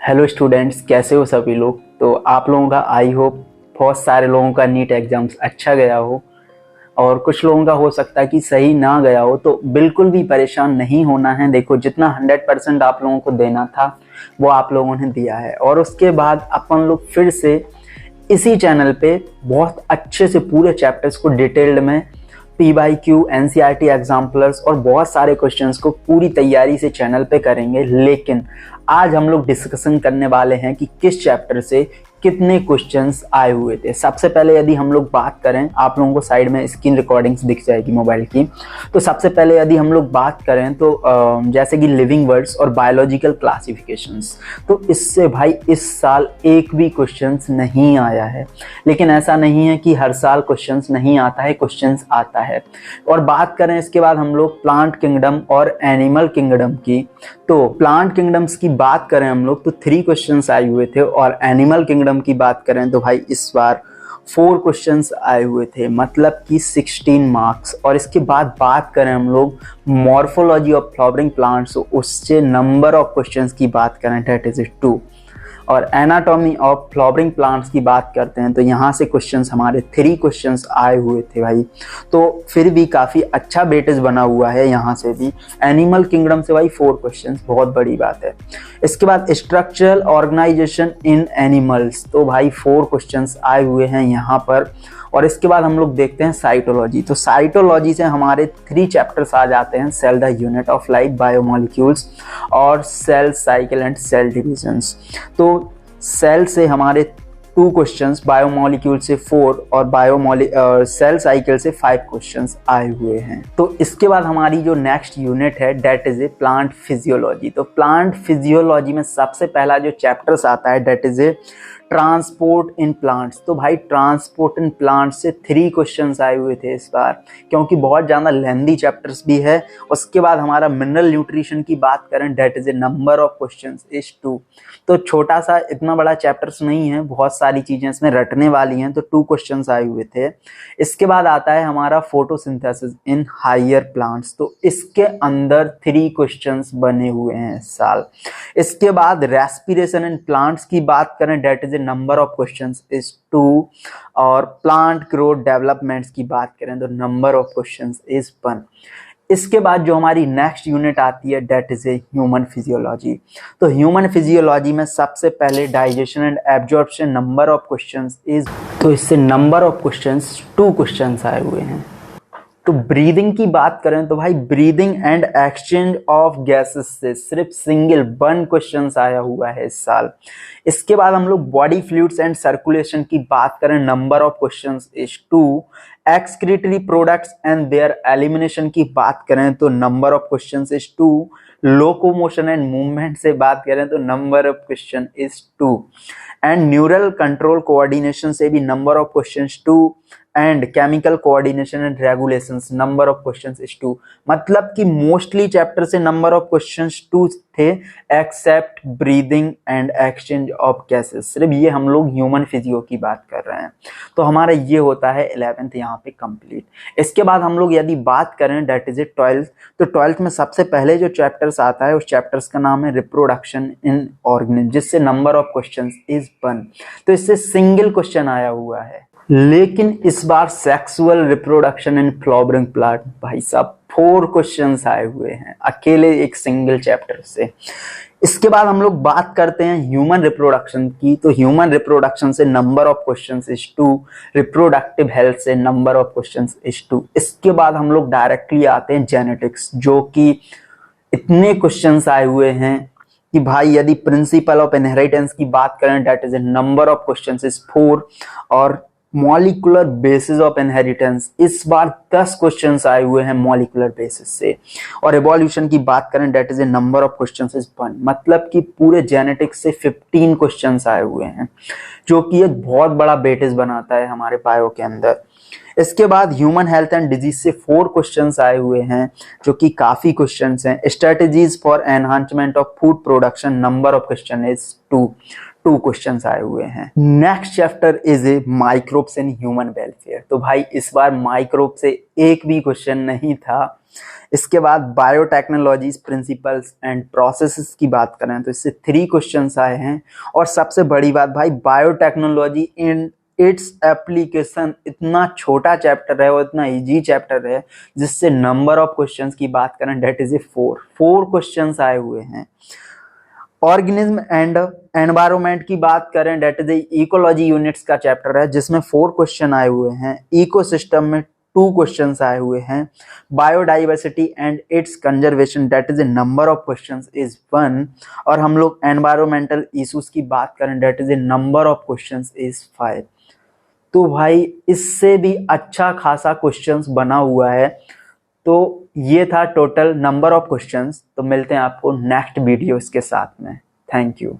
Hello students, कैसे हो सभी लोग। तो आप लोगों का आई होप बहुत सारे लोगों का नीट एग्जाम्स अच्छा गया हो और कुछ लोगों का हो सकता है कि सही ना गया हो। तो बिल्कुल भी परेशान नहीं होना है। देखो, जितना 100% आप लोगों को देना था वो आप लोगों ने दिया है और उसके बाद अपन लोग फिर से इसी चैनल पे बहुत अच्छे से पूरे चैप्टर्स को डिटेल्ड में PYQ, NCERT एग्जाम्पलर्स और बहुत सारे क्वेश्चंस को पूरी तैयारी से चैनल पे करेंगे। लेकिन आज हम लोग डिस्कशन करने वाले हैं कि किस चैप्टर से कितने क्वेश्चंस आए हुए थे। सबसे पहले यदि हम लोग बात करें, आप लोगों को साइड में स्क्रीन रिकॉर्डिंग्स दिख जाएगी मोबाइल की। तो सबसे पहले यदि हम लोग बात करें तो जैसे कि लिविंग वर्ड्स और बायोलॉजिकल क्लासिफिकेशंस, तो इससे भाई इस साल एक भी क्वेश्चंस नहीं आया है। लेकिन ऐसा नहीं है कि हर साल क्वेश्चंस नहीं आता है, क्वेश्चंस आता है। और बात करें इसके बाद हम लोग प्लांट किंगडम और एनिमल किंगडम की, तो प्लांट किंगडम्स की बात करें हम लोग तो 3 क्वेश्चंस आए हुए थे और एनिमल किंगडम की बात करें तो भाई इस बार 4 क्वेश्चंस आए हुए थे, मतलब कि 16 मार्क्स। और इसके बाद बात करें हम लोग मॉर्फोलॉजी ऑफ फ्लावरिंग प्लांट्स, उससे नंबर ऑफ क्वेश्चंस की बात करें दैट इज 2। और एनाटॉमी ऑफ फ्लावरिंग प्लांट्स की बात करते हैं तो यहाँ से क्वेश्चंस हमारे 3 क्वेश्चंस आए हुए थे भाई। तो फिर भी काफ़ी अच्छा वेटेज बना हुआ है यहाँ से भी। एनिमल किंगडम से भाई 4 क्वेश्चंस, बहुत बड़ी बात है। इसके बाद स्ट्रक्चरल ऑर्गेनाइजेशन इन एनिमल्स, तो भाई 4 क्वेश्चंस आए हुए हैं यहाँ पर। और इसके बाद हम लोग देखते हैं साइटोलॉजी, तो साइटोलॉजी से हमारे 3 चैप्टर्स आ जाते हैं, cell the unit of life, biomolecules और cell cycle and cell divisions. तो सेल से हमारे 2 क्वेश्चंस, बायोमोलिक्यूल से 4 और सेल साइकिल से 5 क्वेश्चंस आए हुए हैं। तो इसके बाद हमारी जो नेक्स्ट यूनिट है that is a plant physiology. तो प्लांट फिजियोलॉजी में सबसे पहला जो चैप्टर्स आता है that is a transport in plants. तो भाई ट्रांसपोर्ट इन प्लांट्स से 3 क्वेश्चंस आए हुए थे इस बार, क्योंकि बहुत ज़्यादा लेंदी चैप्टर्स भी है। उसके बाद हमारा मिनरल न्यूट्रिशन की बात करें that is a number of questions is 2। तो छोटा सा, इतना बड़ा चैप्टर्स नहीं है, बहुत सारी चीज़ें इसमें रटने वाली हैं, तो 2 क्वेश्चंस आए हुए थे। इसके बाद आता है हमारा फोटोसिंथेसिस इन हायर प्लांट्स, तो इसके अंदर 3 क्वेश्चंस बने हुए हैं इस साल। इसके बाद रेस्पिरेशन इन प्लांट्स की बात करें that is a number of questions is 2। और प्लांट ग्रोथ डेवलपमेंट्स की बात करें तो नंबर ऑफ क्वेश्चंस इज 1। इसके बाद जो हमारी नेक्स्ट यूनिट आती है that is a human physiology. तो ह्यूमन फिजियोलॉजी में सबसे पहले digestion and absorption, number of questions is, तो इससे नंबर ऑफ क्वेश्चंस 2 क्वेश्चंस आए हुए हैं। तो ब्रीदिंग की बात करें तो भाई breathing and exchange of gases से सिर्फ सिंगल 1 क्वेश्चंस आया हुआ है इस साल। इसके बाद हम लोग बॉडी फ्लूइड्स एंड सर्कुलेशन की बात करें, number of questions is 2। Excretory products and their elimination की बात करें तो number of questions is 2। Locomotion and movement से बात करें तो number of question is 2। And neural control coordination से भी number of questions 2। And chemical coordination and regulations, number of questions is 2। मतलब कि मोस्टली चैप्टर से नंबर ऑफ क्वेश्चंस 2 थे, except breathing and exchange of gases. सिर्फ ये हम लोग ह्यूमन फिजियो की बात कर रहे हैं। तो हमारा ये होता है 11th यहाँ पे कंप्लीट। इसके बाद हम लोग यदि बात करें दैट इज ए 12th, तो 12th में सबसे पहले जो चैप्टर्स आता है उस चैप्टर्स का नाम है रिप्रोडक्शन इन ऑर्गेनिज्म, जिससे नंबर ऑफ क्वेश्चंस इज 1। तो इससे सिंगल क्वेश्चन आया हुआ है। लेकिन इस बार sexual reproduction in flowering plant, भाई साहब 4 क्वेश्चंस आए हुए हैं अकेले एक सिंगल चैप्टर से। इसके बाद हम लोग बात करते हैं ह्यूमन रिप्रोडक्शन की, तो ह्यूमन रिप्रोडक्शन से number of questions is 2। Reproductive health से नंबर ऑफ क्वेश्चंस इज 2। इसके बाद हम लोग डायरेक्टली आते हैं जेनेटिक्स, जो कि इतने क्वेश्चंस आए हुए हैं कि भाई यदि प्रिंसिपल ऑफ इनहेरिटेंस की बात करें that is a number of questions is 4। और मॉलिकुलर बेसिस ऑफ इनहेरिटेंस, इस बार 10 क्वेश्चंस आए हुए हैं मॉलिकुलर बेसिस से। और एवोल्यूशन की बात करें that is a number of questions is 1। मतलब कि पूरे जेनेटिक्स से 15 क्वेश्चंस आए हुए हैं, जो कि एक बहुत बड़ा वेटेज बनाता है हमारे बायो के अंदर। इसके बाद ह्यूमन हेल्थ एंड डिजीज से 4 क्वेश्चंस आए हुए हैं जो कि काफी क्वेश्चंस हैं। Strategies for enhancement of food production, number of question is 2 questions आए हुए हैं। Next chapter is a microbes in human welfare. तो भाई इस बार माइक्रोब से एक भी क्वेश्चन नहीं था। इसके बाद बायोटेक्नोलॉजीज प्रिंसिपल्स एंड प्रोसेसेस की बात करें तो इससे 3 क्वेश्चंस आए हैं। और सबसे बड़ी बात भाई, बायोटेक्नोलॉजी इन इट्स एप्लीकेशन, इतना छोटा चैप्टर है और इतना इजी चैप्टर है जिससे नंबर ऑफ क्वेश्चंस की बात करें डेट इज ए 4 क्वेश्चंस आए हुए हैं। ऑर्गेनिज्म एंड एनवायरमेंट की बात करें डेट इज इकोलॉजी यूनिट्स का चैप्टर है जिसमें 4 क्वेश्चन आए हुए हैं। इकोसिस्टम में 2 क्वेश्चंस आए हुए हैं। Biodiversity and its conservation that is a number of questions is 1। और हम लोग एनवायरमेंटल इश्यूज की बात करें that is a number of questions is 5। तो भाई इससे भी अच्छा खासा क्वेश्चंस बना हुआ है। तो ये था टोटल नंबर ऑफ क्वेश्चंस। तो मिलते हैं आपको नेक्स्ट वीडियो इसके साथ में। Thank you.